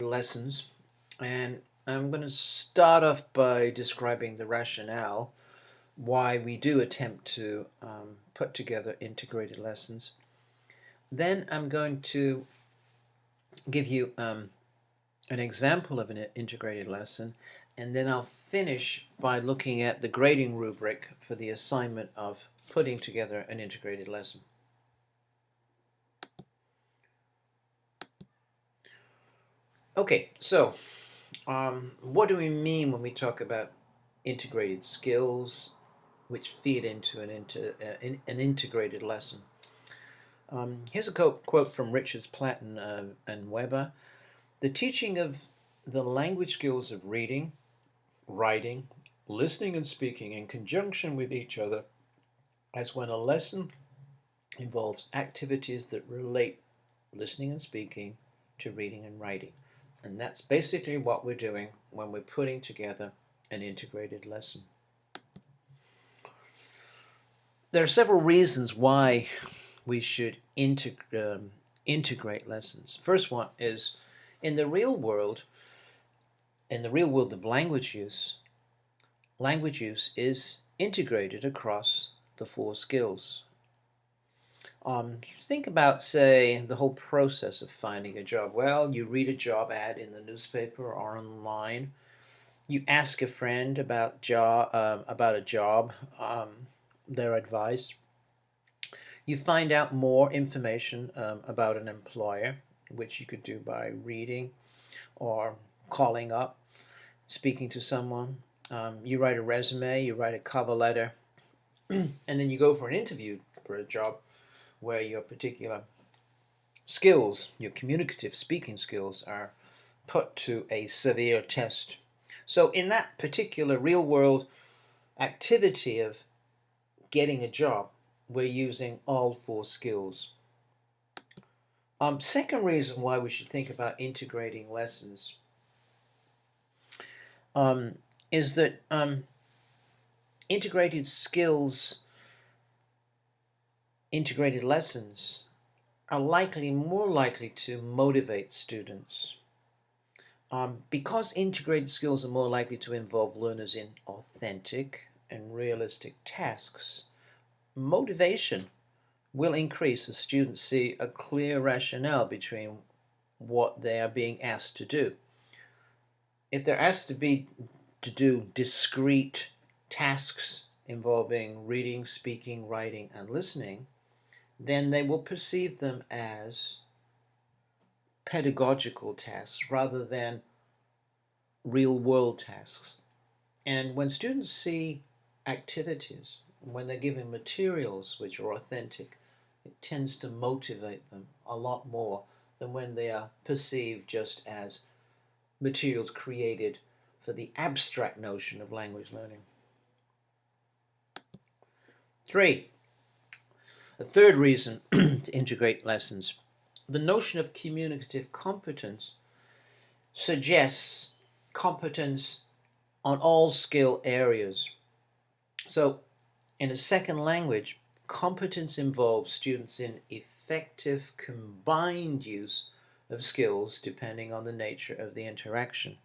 lessons, and I'm going to start off by describing the rationale why we do attempt to put together integrated lessons. Then I'm going to give you an example of an integrated lesson, and then I'll finish by looking at the grading rubric for the assignment of putting together an integrated lesson. Okay, so what do we mean when we talk about integrated skills which feed into an integrated lesson? Here's a quote from Richards, Platt, and Weber. The teaching of the language skills of reading, writing, listening, and speaking in conjunction with each other, as when a lesson involves activities that relate listening and speaking to reading and writing. And that's basically what we're doing when we're putting together an integrated lesson. There are several reasons why we should integrate lessons. First one is in the real world of language use is integrated across the four skills. Think about, say, the whole process of finding a job. Well, you read a job ad in the newspaper or online. You ask a friend about a job, their advice. You find out more information about an employer, which you could do by reading or calling up, speaking to someone. You write a resume, you write a cover letter, and then you go for an interview for a job where your particular skills, your communicative speaking skills, are put to a severe test. So in that particular real-world activity of getting a job, we're using all four skills. Second reason why we should think about integrating lessons is that integrated lessons are more likely to motivate students. Because integrated skills are more likely to involve learners in authentic and realistic tasks, motivation will increase as students see a clear rationale between what they are being asked to do. If they're asked to do discrete tasks involving reading, speaking, writing, and listening, then they will perceive them as pedagogical tasks rather than real-world tasks. And when students see activities, when they're given materials which are authentic, it tends to motivate them a lot more than when they are perceived just as materials created for the abstract notion of language learning. A third reason to integrate lessons. The notion of communicative competence suggests competence on all skill areas. So in a second language, competence involves students in effective combined use of skills depending on the nature of the interaction.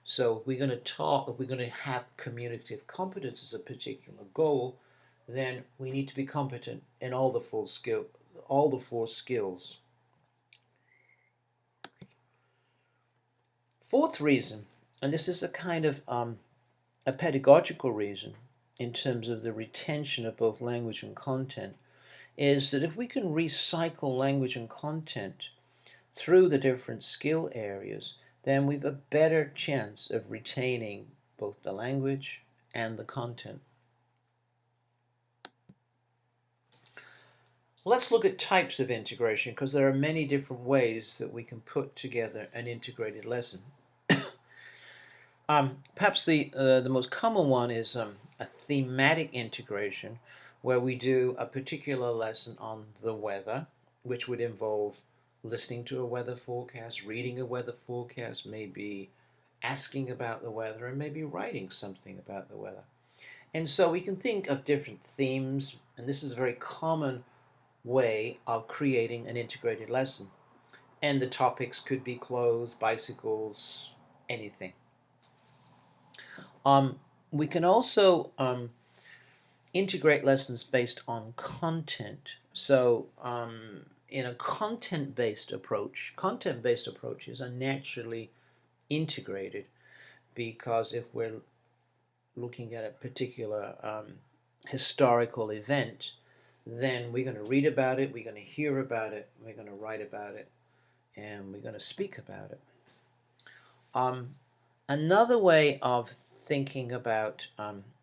So if we're going to have communicative competence as a particular goal, then we need to be competent in all the four skills. Fourth reason, and this is a kind of a pedagogical reason in terms of the retention of both language and content, is that if we can recycle language and content through the different skill areas, then we've a better chance of retaining both the language and the content. Let's look at types of integration, because there are many different ways that we can put together an integrated lesson. Perhaps the most common one is a thematic integration, where we do a particular lesson on the weather, which would involve listening to a weather forecast, reading a weather forecast, maybe asking about the weather, and maybe writing something about the weather. And so we can think of different themes, and this is a very common way of creating an integrated lesson. And the topics could be clothes, bicycles, anything. We can also integrate lessons based on content. So in a content-based approaches are naturally integrated, because if we're looking at a particular historical event, then we're going to read about it, we're going to hear about it, we're going to write about it, and we're going to speak about it. Another way of thinking about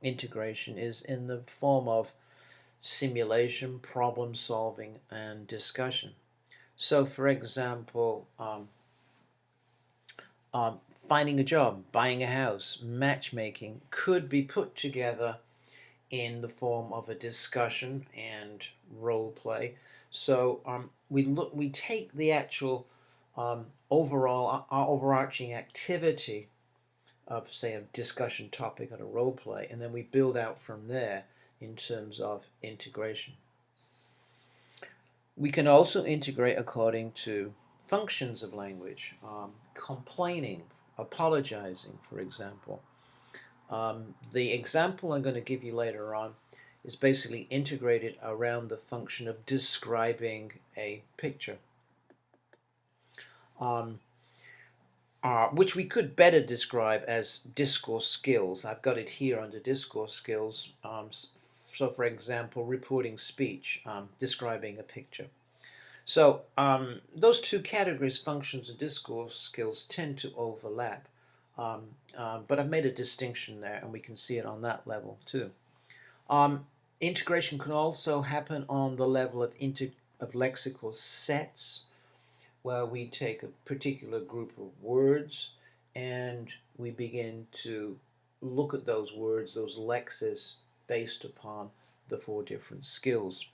integration is in the form of simulation, problem solving, and discussion. So, for example, finding a job, buying a house, matchmaking could be put together in the form of a discussion and role play. So we take the actual overall our overarching activity of, say, a discussion topic and a role play, and then we build out from there in terms of integration. We can also integrate according to functions of language, complaining, apologizing, for example. The example I'm going to give you later on is basically integrated around the function of describing a picture, which we could better describe as discourse skills. I've got it here under discourse skills. So, for example, reporting speech, describing a picture. So those two categories, functions and discourse skills, tend to overlap. But I've made a distinction there, and we can see it on that level too. Integration can also happen on the level of lexical sets, where we take a particular group of words and we begin to look at those words, those lexes, based upon the 4 different skills.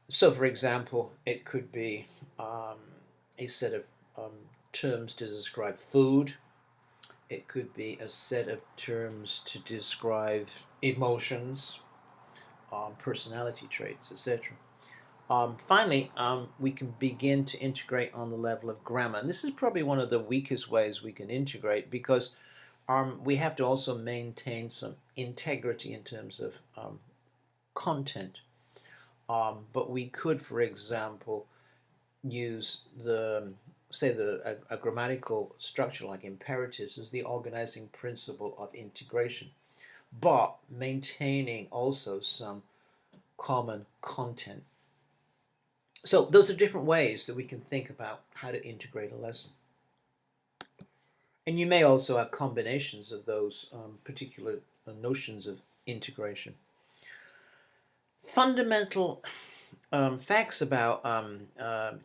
So, for example, it could be a set of terms to describe food. It could be a set of terms to describe emotions, personality traits, etc. Finally, we can begin to integrate on the level of grammar. And this is probably one of the weakest ways we can integrate, because we have to also maintain some integrity in terms of content. But we could, for example, use a grammatical structure like imperatives as the organizing principle of integration, but maintaining also some common content. So those are different ways that we can think about how to integrate a lesson. And you may also have combinations of those particular notions of integration. Fundamental facts about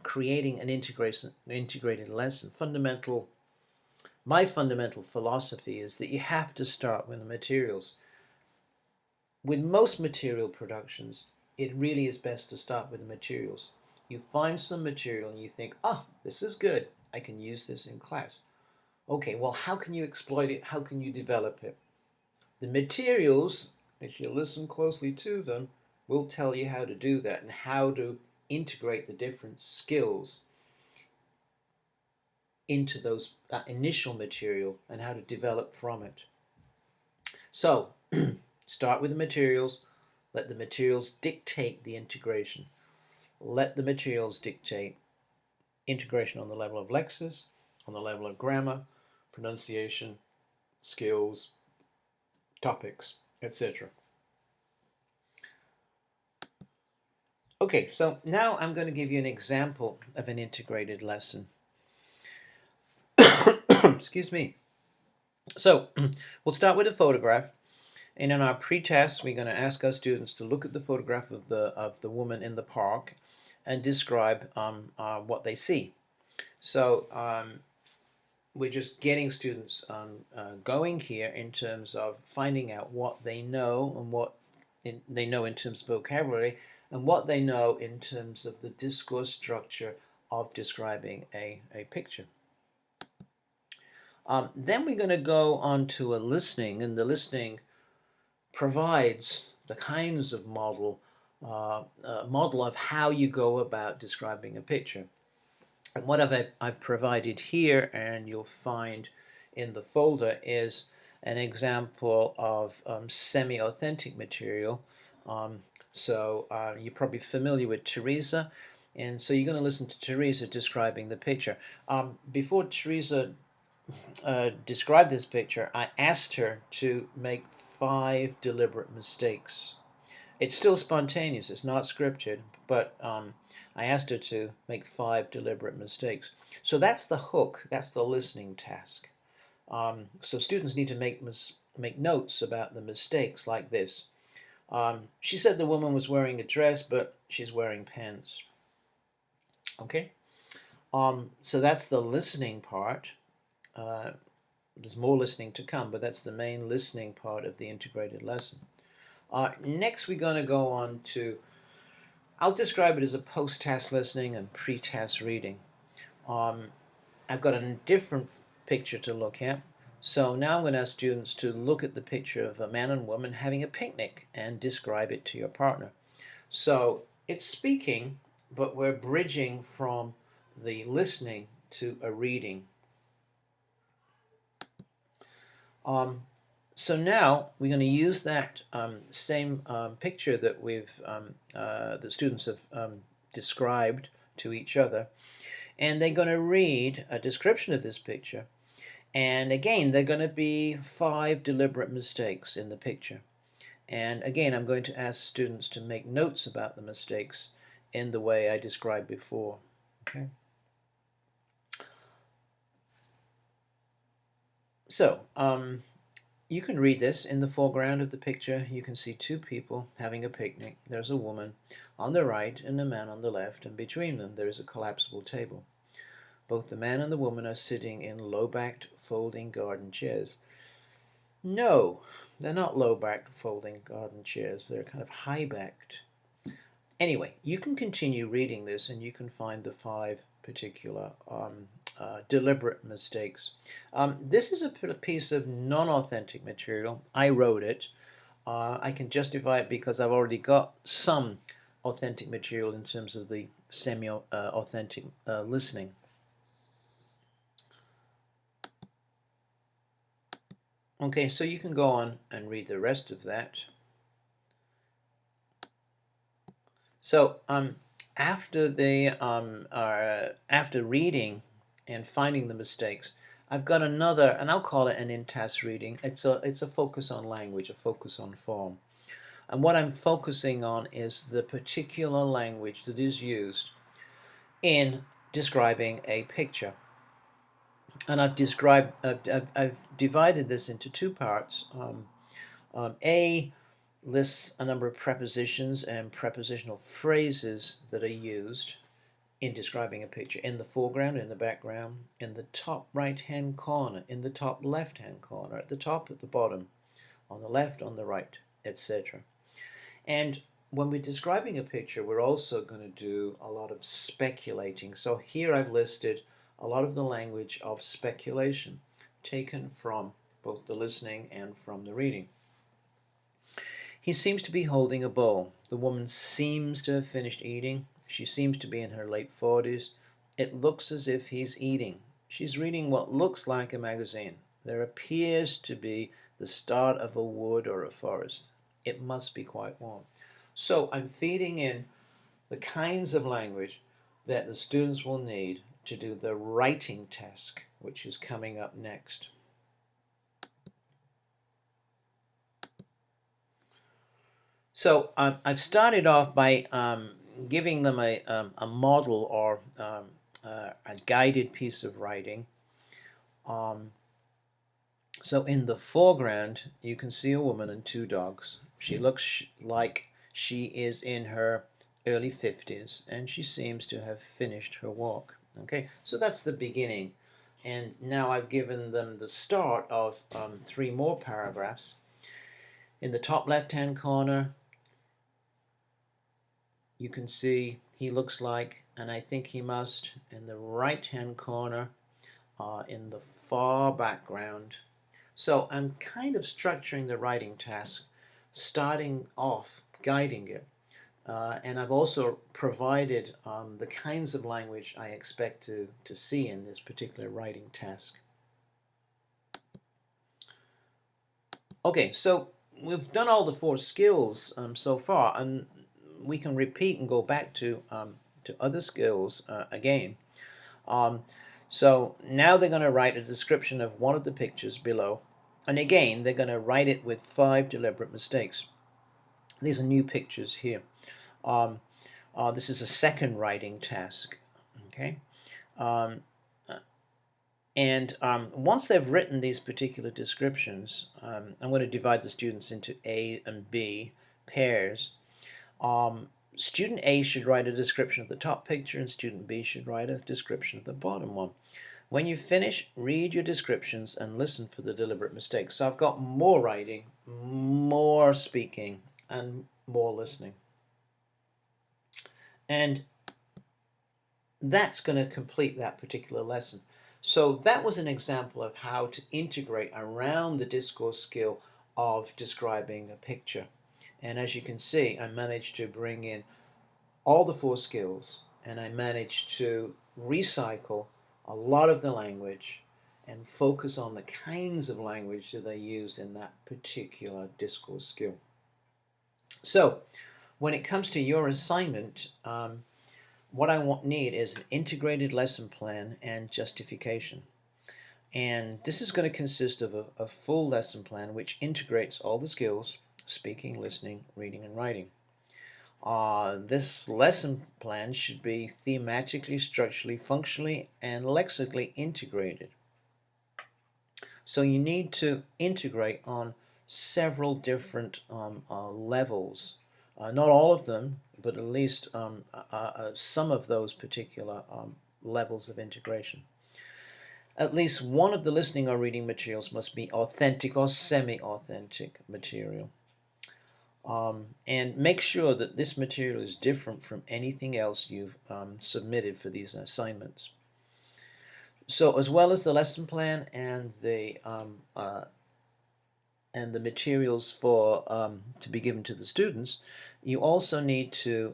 creating an integrated lesson. My fundamental philosophy is that you have to start with the materials. With most material productions, it really is best to start with the materials. You find some material and you think, oh, this is good, I can use this in class. Okay, well, how can you exploit it? How can you develop it? The materials, if you listen closely to them, will tell you how to do that and how to integrate the different skills into that initial material and how to develop from it. So, start with the materials, let the materials dictate the integration. Let the materials dictate integration on the level of lexis, on the level of grammar, pronunciation, skills, topics, etc. Okay, so now I'm going to give you an example of an integrated lesson. Excuse me. So we'll start with a photograph, and in our pre-test we're going to ask our students to look at the photograph of the woman in the park and describe what they see. So we're just getting students going here in terms of finding out what they know and what they know in terms of vocabulary, and what they know in terms of the discourse structure of describing a picture. Then we're going to go on to a listening, and the listening provides the kinds of model model of how you go about describing a picture. And what I've provided here, and you'll find in the folder, is an example of semi-authentic material. You're probably familiar with Theresa, and so you're going to listen to Theresa describing the picture. Before Theresa described this picture, I asked her to make 5 deliberate mistakes. It's still spontaneous, it's not scripted, but I asked her to make 5 deliberate mistakes. So that's the hook, that's the listening task. So students need to make notes about the mistakes like this. She said the woman was wearing a dress, but she's wearing pants. Okay? So that's the listening part. There's more listening to come, but that's the main listening part of the integrated lesson. Next, we're going to go on to, I'll describe it as a post-task listening and pre-task reading. I've got a different picture to look at. So now I'm going to ask students to look at the picture of a man and woman having a picnic and describe it to your partner. So it's speaking, but we're bridging from the listening to a reading. So now we're going to use that same picture that the students have described to each other, and they're going to read a description of this picture. And again, there are going to be 5 deliberate mistakes in the picture. And again, I'm going to ask students to make notes about the mistakes in the way I described before. Okay. So, you can read this. In the foreground of the picture, you can see 2 people having a picnic. There's a woman on the right and a man on the left, and between them there is a collapsible table. Both the man and the woman are sitting in low-backed folding garden chairs. No, they're not low-backed folding garden chairs. They're kind of high-backed. Anyway, you can continue reading this and you can find the 5 particular deliberate mistakes. This is a piece of non-authentic material. I wrote it. I can justify it because I've already got some authentic material in terms of the semi-authentic listening. Okay, so you can go on and read the rest of that. So after reading and finding the mistakes, I've got another, and I'll call it an in-task reading. It's a focus on language, a focus on form. And what I'm focusing on is the particular language that is used in describing a picture. And I've divided this into 2 parts. A lists a number of prepositions and prepositional phrases that are used in describing a picture in the foreground, in the background, in the top right-hand corner, in the top left-hand corner, at the top, at the bottom, on the left, on the right, etc. And when we're describing a picture, we're also going to do a lot of speculating. So here I've listed a lot of the language of speculation taken from both the listening and from the reading. He seems to be holding a bowl. The woman seems to have finished eating. She seems to be in her late 40s. It looks as if he's eating. She's reading what looks like a magazine. There appears to be the start of a wood or a forest. It must be quite warm. So I'm feeding in the kinds of language that the students will need to do the writing task, which is coming up next. So I've started off by giving them a model or a guided piece of writing. So in the foreground, you can see a woman and 2 dogs. She looks like she is in her early 50s, and she seems to have finished her walk. Okay, so that's the beginning. And now I've given them the start of 3 more paragraphs. In the top left-hand corner, you can see he looks like, and I think he must, in the right-hand corner, in the far background. So I'm kind of structuring the writing task, starting off, guiding it And I've also provided the kinds of language I expect to see in this particular writing task. Okay, so we've done all the 4 skills so far, and we can repeat and go back to other skills again. So now they're going to write a description of one of the pictures below, and again they're going to write it with 5 deliberate mistakes. These are new pictures here. This is a second writing task. Okay, and once they've written these particular descriptions, I'm going to divide the students into A and B pairs. Student A should write a description of the top picture, and student B should write a description of the bottom one. When you finish, read your descriptions and listen for the deliberate mistakes. So I've got more writing, more speaking, and more listening. And that's going to complete that particular lesson. So that was an example of how to integrate around the discourse skill of describing a picture. And as you can see, I managed to bring in all the 4 skills, and I managed to recycle a lot of the language and focus on the kinds of language that I used in that particular discourse skill. So when it comes to your assignment, what I need is an integrated lesson plan and justification. And this is going to consist of a full lesson plan which integrates all the skills: speaking, listening, reading, and writing. This lesson plan should be thematically, structurally, functionally, and lexically integrated. So you need to integrate on several different levels. Not all of them, but at least some of those particular levels of integration. At least one of the listening or reading materials must be authentic or semi-authentic material. And make sure that this material is different from anything else you've submitted for these assignments. So as well as the lesson plan and the materials for to be given to the students, you also need to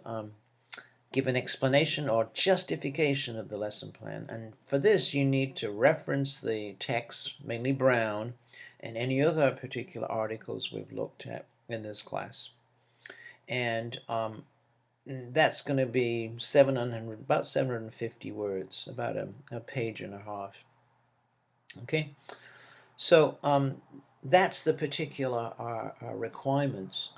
give an explanation or justification of the lesson plan. And for this, you need to reference the text, mainly Brown, and any other particular articles we've looked at in this class. And that's going to be about 750 words, about a page and a half. Okay, so that's the particular requirements.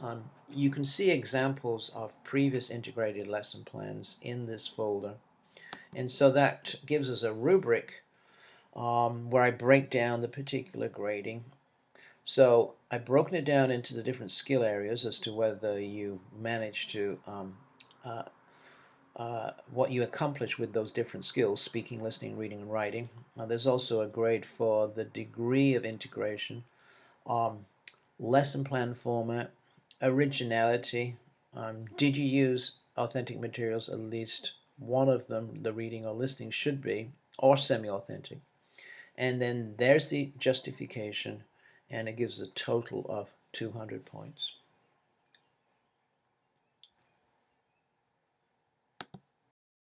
You can see examples of previous integrated lesson plans in this folder, and so that gives us a rubric where I break down the particular grading. So I've broken it down into the different skill areas as to whether you manage to what you accomplish with those different skills: speaking, listening, reading, and writing. There's also a grade for the degree of integration, lesson plan format, originality. Did you use authentic materials? At least one of them, the reading or listening, should be, or semi-authentic. And then there's the justification, and it gives a total of 200 points.